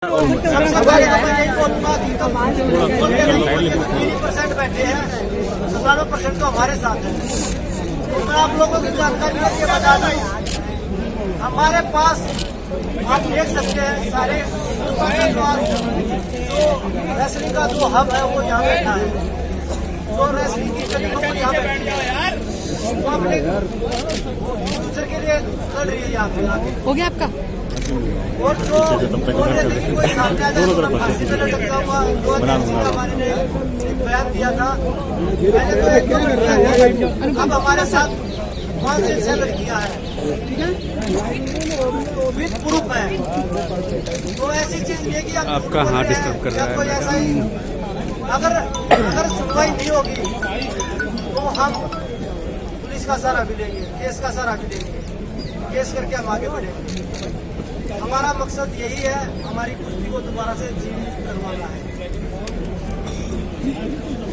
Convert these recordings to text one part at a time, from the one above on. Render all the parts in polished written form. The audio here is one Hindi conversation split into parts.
हमारे यहाँ मैं बोलूंगा कि 3% बैठे हैं, 97% तो हमारे साथ है। तो मैं आप लोगों की जानकारी ये बता दूं, हमारे पास आप देख सकते हैं सारे रेसलिंग का जो हब है वो यहाँ बैठा है। तो रेसलिंग की कड़ी को यहाँ बैठी है, पब्लिक फ्यूचर के लिए लड़ रही है यहाँ पे आगे। हो गया आपका और जो कोई सामने आ जाए तो फांसी पे लटका हुआ हमारे ने एक बयान दिया था। पहले तो एक लड़कियां थी, अब हमारे साथ 5 से 6 लड़कियां हैं विद प्रूफ है। तो ऐसी चीज नहीं कि आपका हाथ डिस्टर्ब कर रहा है कोई ऐसा ही अगर सुनवाई नहीं होगी तो हम पुलिस का सहारा भी लेंगे, केस का सहारा भी लेंगे, केस करके हम आगे बढ़ेंगे। हमारा मकसद यही है, हमारी कुश्ती को दोबारा से जीवित करवाना है।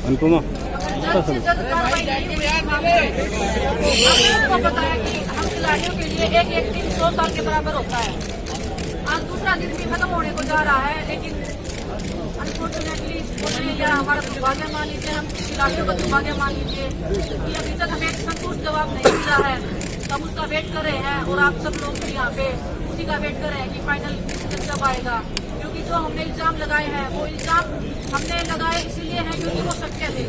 अनुपमा आपको बताया कि हम खिलाड़ियों के लिए एक दिन 100 साल के बराबर होता है। आज दूसरा दिन भी खत्म होने को जा रहा है, लेकिन अनफॉर्चुनेटली या हमारा दुर्भाग्य मान लीजिए, हम खिलाड़ियों का दुर्भाग्य मान लीजिए कि अभी तक हमें एक संतुष्ट जवाब नहीं मिला है। हम उसका वेट कर रहे हैं और आप सब लोग भी यहाँ पे उसी का वेट कर रहे हैं कि फाइनल जब आएगा। क्योंकि जो हमने इल्जाम लगाए हैं वो इल्जाम हमने लगाए इसलिए हैं क्योंकि वो सत्य थे।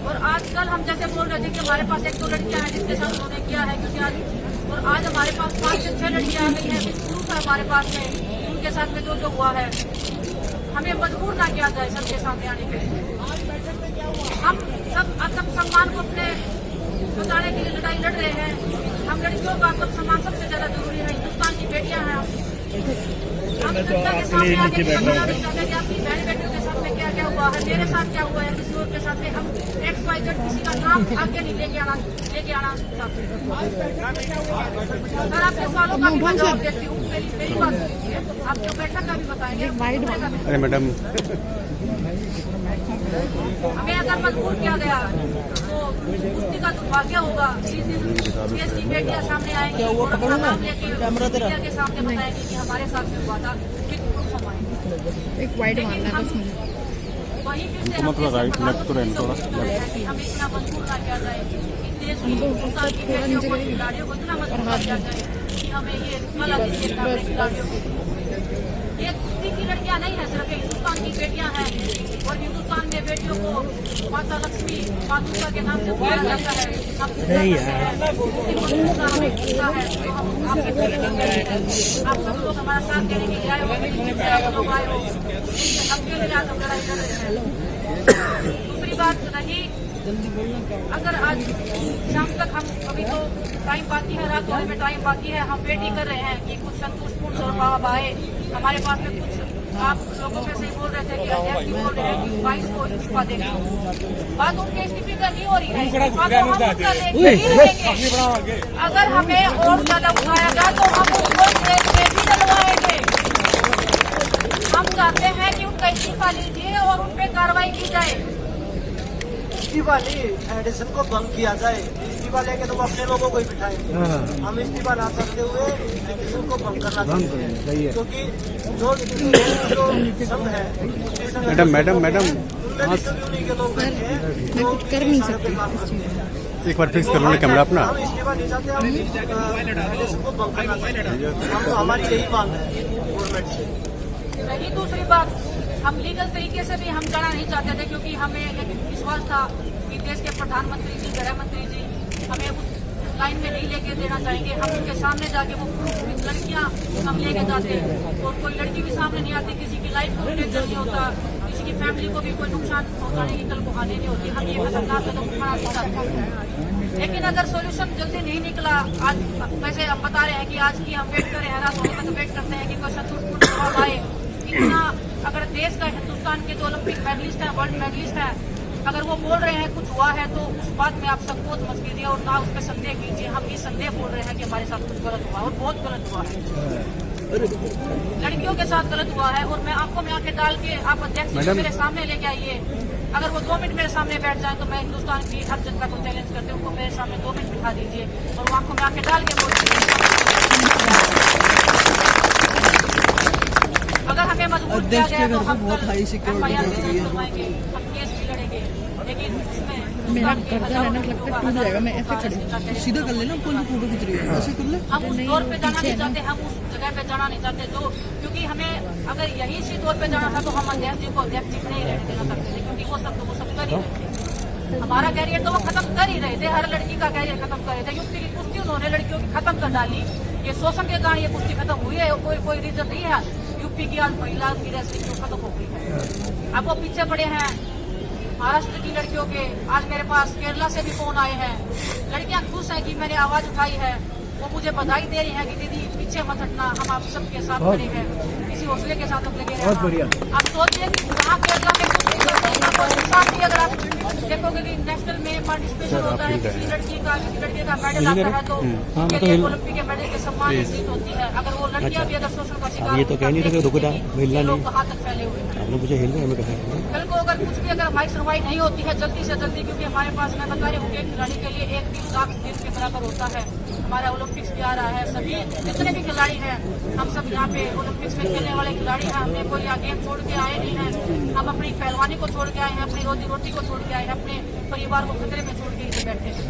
और आजकल हम जैसे बोल रहे थे कि हमारे पास 1-2 लड़कियां हैं जिसके साथ उन्होंने किया है, क्योंकि आज हमारे पास 5 से 6 लड़कियां आ गई हैं, प्रूफ है हमारे पास में उनके साथ में जो हुआ है। हमें मजबूर ना किया जाए सबके सामने आने के लिए। हम सब आत्मसम्मान को अपने बताने के लिए लड़ाई लड़ रहे हैं। हम लड़कियों का आत्मसम्मान सबसे ज्यादा जरूरी है। हिंदुस्तान की बेटियां हैं, हम जनता के सामने आके बताना नहीं चाहते कि आपकी बहन बेटियों के साथ में क्या क्या हुआ है, मेरे साथ क्या हुआ है, किसी और के साथ में हम XYZ किसी का नाम आगे नहीं लेके आना चाहते। अगर आपके सवालों का भी मैं जवाब देती हूँ, मेरी बात सुनिए, आपको बैठक का भी बताएंगे। अरे मैडम, हमें अगर मजबूर किया गया तो कुश्ती का दुर्भाग्य होगा। इस दिन देश की बेटियां सामने आएंगी और अपना नाम लेके मीडिया के सामने बताएंगे कि हमारे साथ में हुआ था। एक वाइड मानना है बस मुझे। वहीं फिर से हमें इतना मजबूर ना किया जाए कि देश की हिंदुस्तान की बेटियों को, खिलाड़ियों को इतना मजबूर किया जाए कि हमें ये कला दीजिए खिलाड़ियों को। ये कुश्ती की लड़कियां नहीं है, सिर्फ हिंदुस्तान की बेटियां हैं। और हिंदुस्तान में बेटियों को माता लक्ष्मी, माँ दुर्गा के नाम से बुलाया जाता है। हम आप सब लोग हमारा साथ देने के लिए आए हो, लोग आए हो, सबके लिए आज हम लड़ाई लड़ रहे हैं। दूसरी बात रही, अगर आज शाम तक हम अभी तो टाइम बाकी है, रात में टाइम बाकी है, हम वेट ही कर रहे हैं कि कुछ संतुष्टपूर्ण जवाब आए हमारे पास में। कुछ आप लोगों में से ही बोल रहे थे कि अध्यक्ष जी बोल रहे हैं कि 22 को इस्तीफा देंगे। बात उनके इस्तीफे का नहीं हो रही है, इस्तीफा तो हम उनका लेंगे। अगर हमें और ज्यादा उठाया जाए तो हम उनको जेल में भी डलवाएंगे। हम चाहते हैं कि उनका इस्तीफा लीजिए और उन पे कार्रवाई की जाए। इस्तीफा नहीं, एडिशन को भंग किया जाए। इस्तीफा लेके तो वो अपने लोगों को ही बिठाएंगे। हम इस्तीफा ना करते हुए एडिशन को भंग करना चाहते हैं, क्योंकि जो संघ है मैडम उनमें उन्हीं के लोग बैठे हैं जो कर नहीं सकते। एक बार फिक्स कर लो कैमरा अपना। हम इस्तीफा नहीं चाहते, हम एडिशन को भंग करना चाहते हैं। हम तो हमारी यही मांग है गवर्नमेंट से। रही दूसरी बात, हम लीगल तरीके से भी हम जाना नहीं चाहते थे, क्योंकि हमें एक विश्वास था कि देश के प्रधानमंत्री जी, गृह मंत्री जी हमें उस लाइन में नहीं लेके देना चाहेंगे। हम उनके सामने जाके वो लड़कियां हम लेके जाते और कोई लड़की भी सामने नहीं आती, किसी की लाइफ को डेंजर नहीं होता, किसी की फैमिली को भी कोई नुकसान पहुंचाने की कल को हानि नहीं होती। हम ये खतरनाक कदम उठाना नहीं चाहते। लेकिन अगर सोल्यूशन जल्दी नहीं निकला, आज वैसे हम बता रहे हैं कि आज की हम वेट कर रहे हैं, रात तक वेट करते हैं कि कोई संतुष्टपूर्ण जवाब आए। इतना अगर देश का, हिंदुस्तान के जो ओलंपिक मेडलिस्ट है, वर्ल्ड मेडलिस्ट है, अगर वो बोल रहे हैं कुछ हुआ है तो उस बात में आप संकोच मत कीजिए और ना उस पर संदेह कीजिए। हम ये संदेह बोल रहे हैं कि हमारे साथ कुछ गलत हुआ और बहुत गलत हुआ है, लड़कियों के साथ गलत हुआ है। और मैं आंखों में आंखें डाल के, आप अध्यक्ष जी मेरे सामने लेके आइए। अगर वो 2 मिनट मेरे सामने बैठ जाए तो मैं हिंदुस्तान की हर जनता को चैलेंज करती हूँ, उनको मेरे सामने 2 मिनट बिठा दीजिए और वो आंखों में आंखें डाल के बोल दीजिए। अगर हमें मजबूर किया अध्यक्ष गया के तो घर हम पे बहुत हाई सिक्योरिटी FIR रहती भी है। करवाएंगे, हम केस भी लड़ेंगे, लेकिन इसमें मेरा हिंदुस्तान के गर्दन है ना, लगता है टूट जाएगा, मैं ऐसे खड़ी हूँ। सीधा कर लेना, कौन सी फोटो खींच रही है, ऐसे कर ले। हम उस दौर पे जाना नहीं चाहते, हम उस जगह पे जाना नहीं चाहते जो, क्योंकि हमें अगर यही सी दौर पे जाना था तो हम अध्यक्ष जी को अध्यक्ष जी नहीं रहने देना सकते थे, क्योंकि वो सब कर ही रहे थे। हमारा कैरियर तो वो खत्म कर ही रहे थे, हर लड़की का कैरियर खत्म कर रहे थे। यूपी की कुश्ती उन्होंने लड़कियों की खत्म कर डाली, ये शोषण के कारण ये कुश्ती खत्म हुई है। कोई रीजन नहीं है यूपी की आज महिला की रेसलिंग जो खत्म हो गई है। अब वो पीछे पड़े हैं महाराष्ट्र की लड़कियों के। आज मेरे पास केरला से भी फोन आए हैं, लड़कियां खुश हैं कि मैंने आवाज उठाई है, वो मुझे बधाई दे रही हैं कि दीदी पीछे मत हटना, हम आप सबके साथ खड़े हैं, इसी हौसले के साथ हम लगे रहना। आप सोचिए कि वहाँ केरला में कुछ साथ ही अगर आप देखोगे कि नेशनल में पार्टिसिपेशन होता है, किसी लड़की का मेडल आता है तो उसके लिए ओलंपिक के मेडल के सम्मान जीत होती है। अगर वो लड़कियां भी अगर शोषण का शिकार ये तो कह नहीं रहे रुकदा मिलना लोग नहीं, कहाँ तक फैले हुए हैं। आपने मुझे हिल हमें कहा कल को अगर कुछ भी अगर हमारी सुनवाई नहीं होती है जल्दी से जल्दी, क्योंकि हमारे पास मैं बता रही हूँ कि खिलाड़ी के लिए 1 लाख दिन के बराबर होता है। हमारा ओलंपिक्स भी आ रहा है, सभी जितने भी खिलाड़ी हैं हम सब यहाँ पे ओलंपिक्स में खेलने वाले खिलाड़ी हैं। हमने कोई यहाँ गेम छोड़ के आए नहीं हैं, हम अपनी पहलवानी को छोड़ के आए हैं, अपनी रोजी रोटी को छोड़ के आए हैं, अपने परिवार को खतरे में छोड़ के इसे बैठे हैं।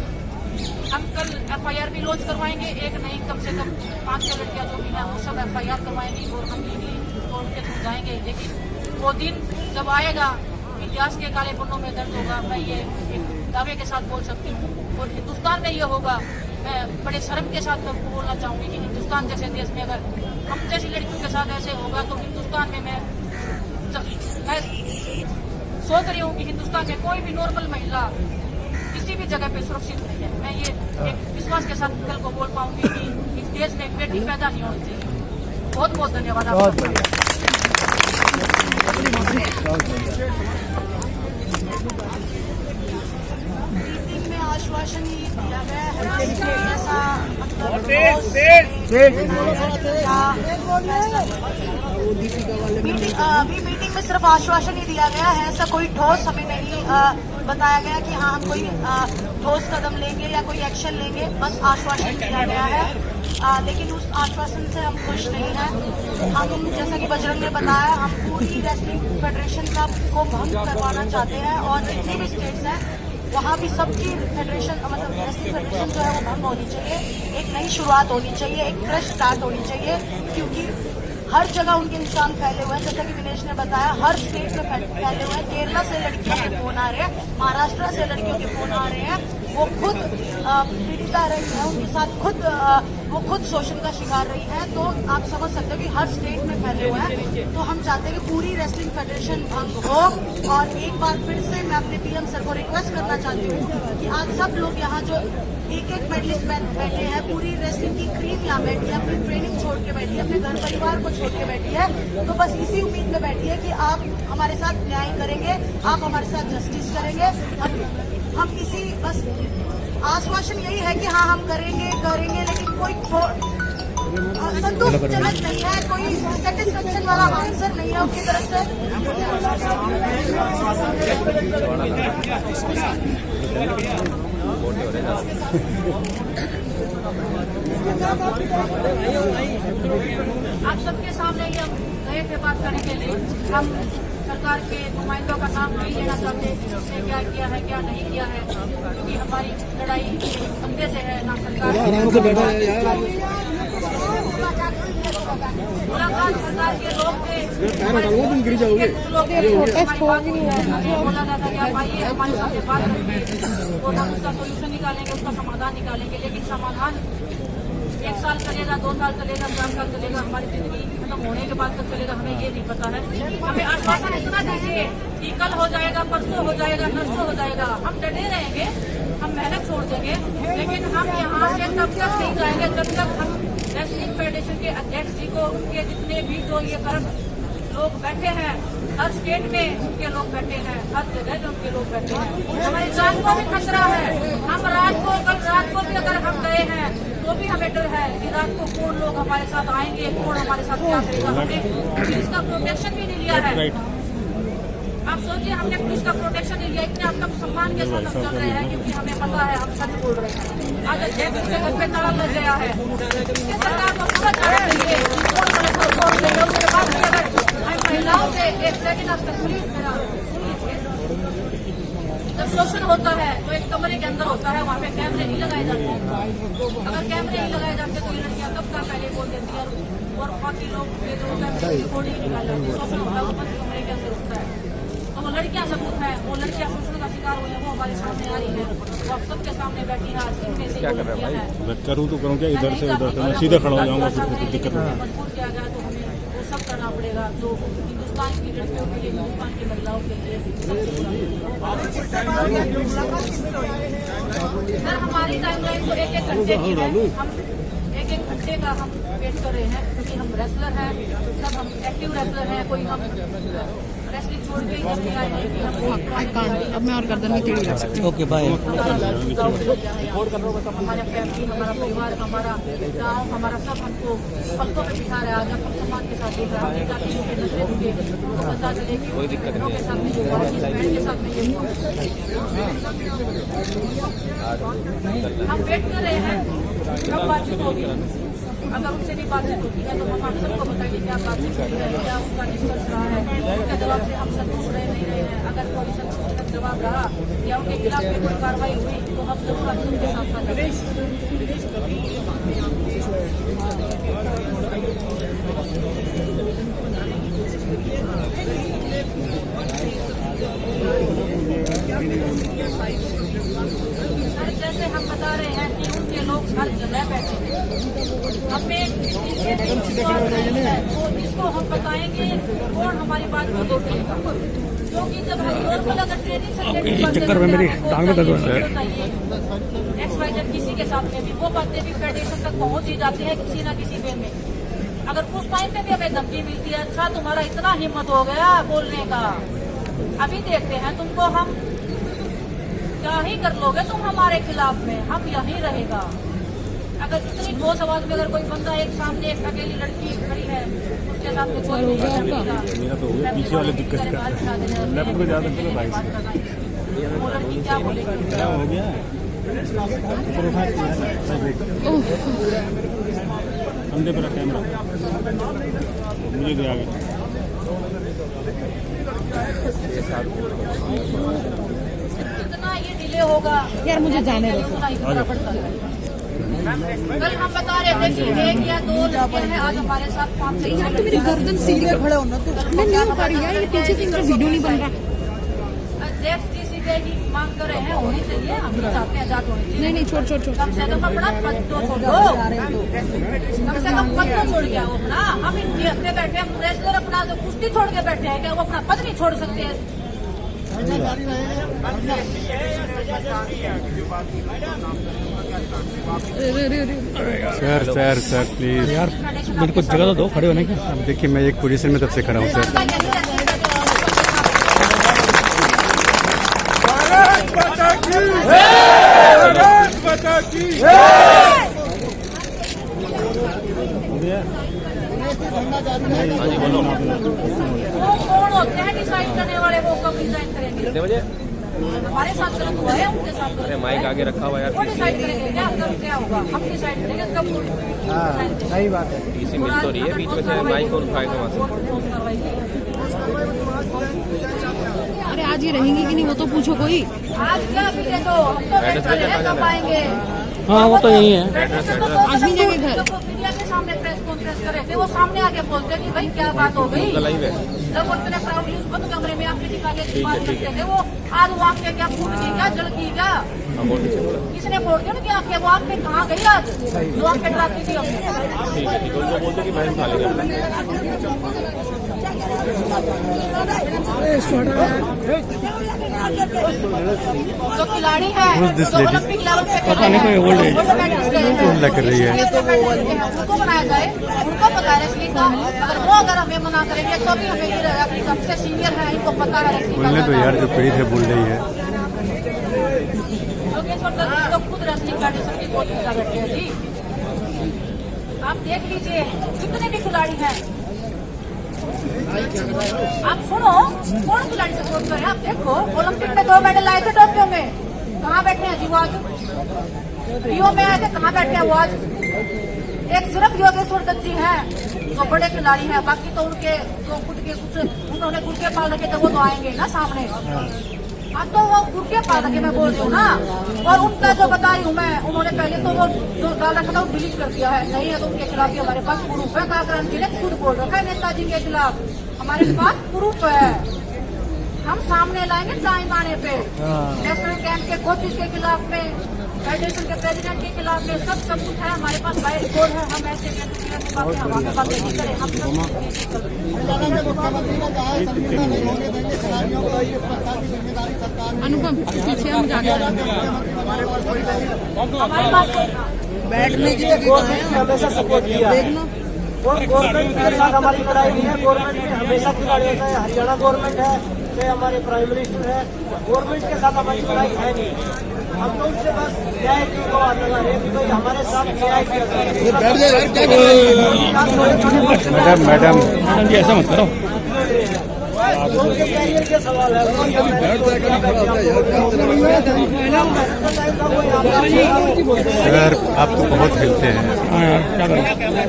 हम कल FIR भी लॉन्च करवाएंगे, एक नहीं कम से कम 5-6 लड़कियां जो भी हैं वो सब FIR करवाएंगी और हम लीगली कोर्ट के थ्रू जाएंगे। लेकिन वो दिन जब आएगा इतिहास के काले पन्नों में दर्ज होगा, मैं ये दावे के साथ बोल सकती हूँ। और हिंदुस्तान में ये होगा, मैं बड़े शर्म के साथ मैं बोलना चाहूंगी कि हिंदुस्तान जैसे देश में अगर हम जैसी लड़कियों के साथ ऐसे होगा तो हिंदुस्तान में मैं सोच रही हूँ कि हिंदुस्तान में कोई भी नॉर्मल महिला किसी भी जगह पे सुरक्षित नहीं है। मैं ये एक विश्वास के साथ कल को बोल पाऊंगी कि इस देश में बेटी पैदा नहीं होनी चाहिए। बहुत बहुत धन्यवाद आपका। मीटिंग में आश्वासन ही दिया गया है कि ऐसा मीटिंग में सिर्फ आश्वासन ही दिया गया है, ऐसा कोई ठोस हमें नहीं बताया गया कि हाँ हम कोई ठोस कदम लेंगे या कोई एक्शन लेंगे, बस आश्वासन दिया गया है। लेकिन उस आश्वासन से हम खुश नहीं हैं। हम जैसा कि बजरंग ने बताया, हम पूरी रेसलिंग फेडरेशन को भंग करवाना चाहते हैं और जितने भी स्टेट्स हैं वहाँ भी सबकी फेडरेशन मतलब रेसलिंग फेडरेशन जो है वो भंग होनी चाहिए। एक नई शुरुआत होनी चाहिए, एक फ्रेश स्टार्ट होनी चाहिए, क्योंकि हर जगह उनके इंसान फैले हुए हैं। जैसा कि दिनेश ने बताया, हर स्टेट में फैले हुए हैं। केरला से लड़कियों के फोन आ रहे हैं, महाराष्ट्र से लड़कियों के फोन आ रहे हैं, वो खुद पीड़िता रही है, उनके साथ वो खुद शोषण का शिकार रही है। तो आप समझ सकते हो कि हर स्टेट में फैले हुए हैं। तो हम चाहते हैं कि पूरी रेसलिंग फेडरेशन भंग हो। और एक बार फिर से मैं अपने PM सर को रिक्वेस्ट करना चाहती हूँ कि आज सब लोग यहाँ जो एक मेडलिस्ट बैठे हैं, पूरी रेसलिंग की क्रीम यहाँ बैठी है, अपनी ट्रेनिंग छोड़ के बैठी है, अपने घर परिवार को छोड़ के बैठी है, तो बस इसी उम्मीद में बैठी है कि आप हमारे साथ न्याय करेंगे, आप हमारे साथ जस्टिस करेंगे। हम इसी बस आश्वासन यही है कि हाँ हम करेंगे, लेकिन कोई संतोषजनक नहीं है, कोई सेटिस्फेक्शन वाला आंसर नहीं है उनकी तरफ से। आप सबके सामने ये हम गए थे बात करने के लिए। हम सरकार के नुमाइंदों का नाम नहीं लेना चाहते कि उसने क्या किया है क्या नहीं किया है, क्योंकि हमारी लड़ाई बंदे से है, ना सरकार मुलाकात सरकार के लोग थे। बोला जाता कि आप आइए हमारे साथ बात करेंगे और हम उसका सोल्यूशन निकालेंगे, उसका समाधान निकालेंगे। लेकिन समाधान 1 साल चलेगा, 2 साल चलेगा, 4 साल चलेगा, हमारी जिंदगी खत्म होने के बाद तक चलेगा, हमें ये नहीं पता है। हमें आश्वासन इतना दीजिए कि कल हो जाएगा, परसों हो जाएगा, नरसों हो जाएगा। हम डटे रहेंगे, हम मेहनत छोड़ देंगे, लेकिन हम यहाँ से तब तक नहीं जाएंगे जब तक हम रेसलिंग फेडरेशन के अध्यक्ष जी को, उनके जितने भी जो ये करप्ट लोग बैठे हैं, हर स्टेट में उनके लोग बैठे हैं, हर जगह में उनके लोग बैठे हैं, हमारी जान को भी खतरा है। हम कल रात को भी अगर हम गए हैं तो भी हमें डर है कि रात को कौन लोग हमारे साथ आएंगे, कौन हमारे साथ क्या करेगा। हमने पुलिस का प्रोटेक्शन भी नहीं लिया है। आप सोचिए, हमने पुलिस का प्रोटेक्शन नहीं लिया, इतने आत्म सम्मान के साथ हम चल रहे हैं, क्योंकि हमें पता है हम सच बोल रहे हैं। आज अध्यक्ष के घर पे ताला लग गया है, इसके सरकार को समझ आना चाहिए। उसके बाद भी अगर महिलाओं से एक सेकंड आप प्लीज मेरा सुन लीजिए। जब शोषण होता है तो एक कमरे के अंदर होता है, वहाँ पे कैमरे नहीं लगाए जाते हैं। अगर कैमरे नहीं लगाए जाते तो ये लड़कियां कब का पहले बोल देती है और बाकी लोग कैमरे की रिकॉर्डिंग निकाल जाते हैं। शोषण होता है वो बंद कमरे के अंदर होता है, तो वो लड़कियां सबूत है, वो लड़कियां शोषण का शिकार हुई है, वो हमारे सामने आ रही है, वो आप सबके सामने बैठी है। आज इनमें से जो लड़कियां हैं मैं करूँ तो करूँ क्या, इधर से उधर से मैं सीधा खड़ा हो जाऊँगा, फिर कोई दिक्कत नहीं। मजबूर किया जाए तो हमें वो सब करना पड़ेगा जो हिंदुस्तान की लड़कियों के लिए, हिंदुस्तान की महिलाओं के लिए सबसे सर हमारी टाइमलाइन तो एक घंटे की है। हम एक घंटे का हम वेट कर रहे हैं क्योंकि हम रेसलर हैं, सब हम एक्टिव रेसलर हैं। कोई हम रेसलिंग छोड़ के नहीं आए हैं कि हम अब मैं और गर्दन में टेढ़ी रख सकती हूँ। Okay bye. हमारा फैमिली, हमारा परिवार, हमारा गाँव, हमारा सब हमको पलकों पे बिठा रहा है। आज हम सम्मान के साथ देख रहे हैं ताकि उनके नजरे उनके पता चले कि कोई दिक्कत नहीं के साथ में जो हुआ, इस बहन के साथ में जो हुआ। हम वेट कर रहे हैं कब बातचीत होगी। अगर उनसे भी बातचीत होती है तो हम आप सबको बताएंगे क्या बातचीत हुई है, क्या उनका निष्कर्ष रहा है, उनके जवाब से हम संतुष्ट रहे नहीं रहे हैं। अगर कोई संतुष्टजनक जवाब रहा या उनके खिलाफ में कोई कार्रवाई हुई तो हम जरूर आप सबके साथ साथ जैसे हम बता रहे हैं कि उनके लोग हर जगह बैठे हैं, हमें तो इसको हम बताएंगे कौन हमारी बात को देखेगा। क्योंकि जब हम नॉर्मल अगर ट्रेनिंग चक्कर में मेरी टांग में दर्द हो रहा है। XYZ किसी के साथ में भी वो बातें भी फेडरेशन तक पहुंच ही जाती है किसी न किसी वे में। अगर उस टाइम पे भी हमें धमकी मिलती है, अच्छा तुम्हारा इतना हिम्मत हो गया बोलने का, अभी देखते हैं तुमको हम क्या ही कर लोगे तुम हमारे खिलाफ में, हम यहीं रहेगा। अगर इतनी ठोस आवाज में अगर कोई बंदा एक सामने एक अकेली लड़की खड़ी है उसके साथ में कोई मेरा तो हो गया पीछे वाले दिक्कत का लेफ्ट को ज्यादा चलो भाई वो लड़की क्या बोलेगी? क्या हो गया अंधे पर कैमरा मुझे दे आगे। कितना ये डिले होगा यार मुझे जाने दो। कल हम बता रहे थे कि एक या दो लड़के हैं, आज हमारे साथ 5 से 6 मेरी गर्दन सीधे खड़े होना तो मैं नहीं हो पा रही यार, ये पीछे से इनका वीडियो नहीं बन रहा। अध्यक्ष जी सीधे की मांग कर रहे हैं, होनी चाहिए, हम भी चाहते हैं आजाद होनी चाहिए। नहीं छोड़ छोड़ छोड़। कम से कम अपना पद तो छोड़ दो, कम से कम पद तो छोड़ गया वो अपना। हम अपने बैठे हम रेसलर अपना जो कुश्ती छोड़ के बैठे हैं, क्या वो अपना पद नहीं छोड़ सकते हैं? सर सर सर प्लीज यार मेरे को जगह तो दो खड़े होने की। अब देखिए मैं एक पोजीशन में तब से खड़ा हूँ सर। वो कौन होते हैं डिसाइड करने वाले, वो कब डिसाइड करेंगे? हमारे साथ गलत हुआ है, उनके साथ गलत माइक आगे रखा हुआ है, वो डिसाइड करेंगे क्या कब क्या होगा, हम डिसाइड करेंगे कब। सही बात है। इसी मिल तो रही है बीच में से माइक और उठाएगा वहाँ से। अरे आज ये रहेंगी कि नहीं वो तो पूछो कोई। आज क्या मिले तो हम तो वेट कर रहे हैं कब आएंगे। हाँ वो तो यही है। आज नहीं जाएंगे घर। जब वो मीडिया के सामने प्रेस कॉन्फ्रेंस कर रहे थे, वो सामने आके बोलते कि भाई क्या बात हो गई। जब वो इतने प्राउडली उस बंद कमरे में आपके दिखाने की बात करते थे, वो आज वो आंखें क्या फूट गई क्या, जल गई क्या, किसने बोल दिया ना कि आंखें, वो आंखें कहाँ गई आज जो आंखें डराती थी हमने। जो खिलाड़ी है जो ओलंपिक लेवल पे पता नहीं कोई ओल्ड एज कर रही है उनको बनाया जाए, उनको पता है रेसलिंग का। अगर हमें मना करेंगे तो भी हमें ये रहेगा कि सबसे सीनियर है, इनको पता है रेसलिंग का। बोलने तो यार जो पीड़ित है बोल रही है। योगेश्वर दत्त जी तो खुद रेसलिंग फेडरेशन की बहुत पूजा करते हैं जी। आप देख लीजिए कितने भी खिलाड़ी हैं, आप सुनो कौन खिलाड़ी सपोर्ट करे। आप देखो ओलंपिक में 2 मेडल आए थे टोक्यो में, कहाँ बैठे हैं जी वो आज? रियो में आए थे, कहाँ बैठे हैं वो आज? एक सिर्फ योगेश्वर दत्त जी हैं जो बड़े खिलाड़ी हैं, बाकी तो उनके जो खुद के कुछ उन्होंने गुर्के पाल रखे थे वो तो आएंगे ना सामने। हाँ तो वो गुर्के पाल रखे मैं बोल रही हूँ ना। और उनका जो बता रही हूँ मैं, उन्होंने पहले तो वो जो डाल रखा था वो डिलीट कर दिया है, नहीं है तो उनके खिलाफ भी हमारे पास प्रूफ है। काकरान जी ने खुद बोल रखा है नेताजी के खिलाफ हमारे पास प्रूफ है, हम सामने लाएंगे टाइम आने पे। नेशनल कैंप के कोचेज के खिलाफ में, फेडरेशन के प्रेसिडेंट के खिलाफ में सब कुछ है हमारे पास, बाय रिकॉर्ड है। हम ऐसे बातें नहीं करें, हम अनुपम पीछे हम जाके हमारे पास बैठने की गवर्नमेंट ने हमेशा सपोर्ट किया है और गवर्नमेंट के साथ हमारी लड़ाई नहीं है। गवर्नमेंट में हमेशा खिलाड़ियों का है, हरियाणा गवर्नमेंट है चाहे हमारे प्राइम मिनिस्टर है, गवर्नमेंट के साथ हमारी लड़ाई है नहीं। हम तो उनसे बस न्याय की गुहार लगा रहे हैं कि भाई हमारे साथ न्याय किया जाए। मैडम जी ऐसा मत करो। उनके कैरियर के सवाल है। सर आप तो बहुत हिलते हैं। हाँ यार क्या करें।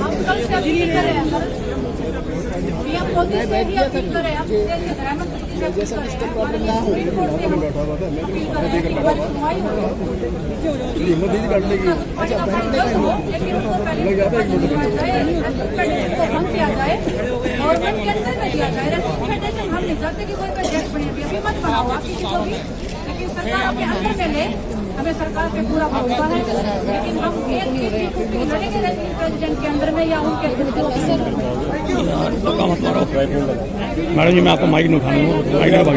हम कल से अपील करें, पीएम मोदी से भी अपील करें, हम गृह मंत्री से अपील करें, माननीय सुप्रीम कोर्ट से हम अपील करें कि हमारी सुनवाई हो। लेकिन उनको पहले बंद किया जाए, गवर्नमेंट के अंदर में दिया जाए। फेडरेशन हम नहीं चाहते कि कोई प्रोजेक्ट बने, अभी मत बनाओ किसी को भी, लेकिन सरकार के अंदर में ले। हमें सरकार पे पूरा भरोसा है, लेकिन हम एक लड़ेंगे प्रेसिडेंट के अंदर में या उनके मैडम जी मैं आपको माइक नहीं उठाऊंगा, माइक नहीं भाग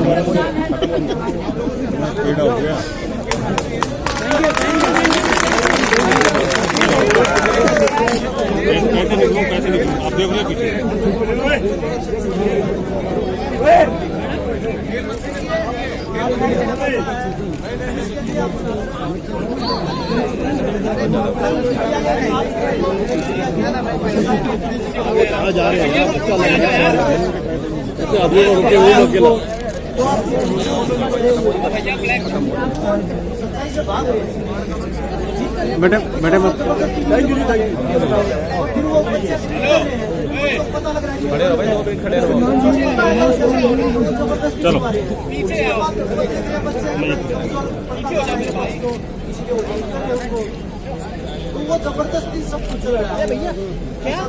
आप देख रहे पीछे। जा रहे हैं मैडम मैडम चलो वो जबरदस्ती सब कुछ भैया क्या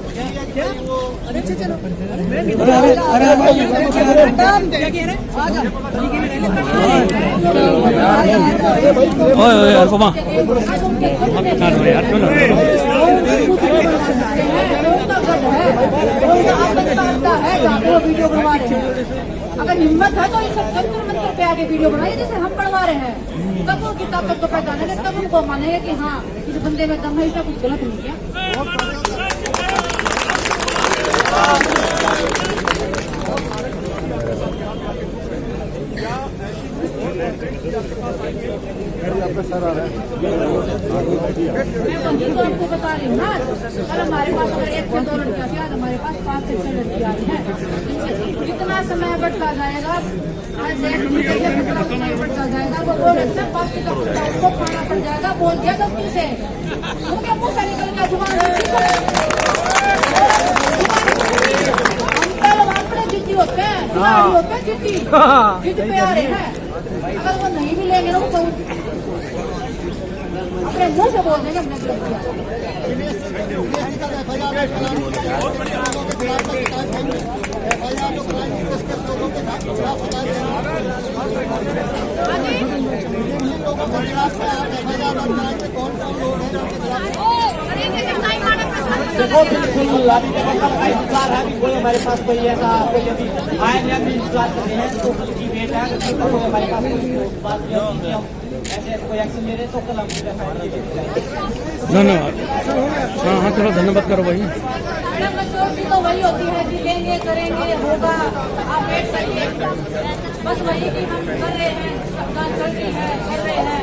क्या अरे चलो वीडियो बनवा रहे हैं। अगर हिम्मत है तो इस जंतर मंत्र पे आके वीडियो बनाइए जैसे हम बनवा रहे हैं, तब वो की ताकत को पहचानेंगे, तब उनको मानेंगे कि हाँ इस बंदे में दम है, इसका कुछ गलत नहीं किया। मैं आपको बता रही हूँ ना, कल हमारे पास अगर 1 से 2 लड़कियां थी, आज हमारे पास 5 से 6 लड़कियां आई हैं। जितना समय बढ़ता जाएगा, आज 1 घंटे में जितना समय बढ़ता जाएगा, वो बोल रहे थे 5 उसको खाना पड़ जाएगा, बोल दिया गलती से, उनके मुँह से निकल गया जुबान। हम अपने जिद्दी होते हैं, खिलाड़ी होते हैं, जिद्दी जिद पे आ रहे हैं। अगर वो नहीं मिलेंगे ना तो अपने मुंह से बोल देंगे अपने देखो बिल्कुल अभी इंतजार है, अभी कोई हमारे पास कोई ऐसा कोई अभी आएंगे, अभी इंतजार कर रहे हैं तो की वेट है। तो हमारे पास बात ये होती है हम ऐसे कोई एक्शन ले रहे तो कल हम धन्यवाद। हाँ हाँ चलो धन्यवाद करो भाई। तो वही होती है कि लेंगे करेंगे होगा, आप वेट करिए, बस वही कि हम कर रहे हैं, चल रही है, कर रहे हैं,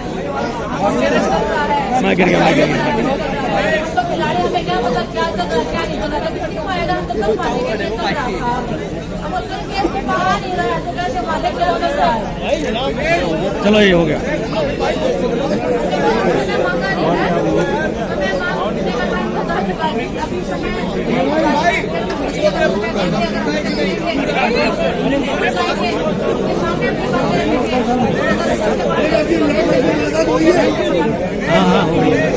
मैं गिर गया तो खिलाड़ी हमें क्या तक क्या चल रहा है क्या नहीं चल रहा है, जब किसी को आएगा हम तो कब मानेंगे कि चल रहा था। अब अगर केस को बाहर नहीं रहा है तो कैसे माने क्या चल रहा है। चलो ये हो गया। मैंने मांगा नहीं है, तो मैं मांगने का टाइम बता चुका है। अभी समय हाँ हाँ हो गया।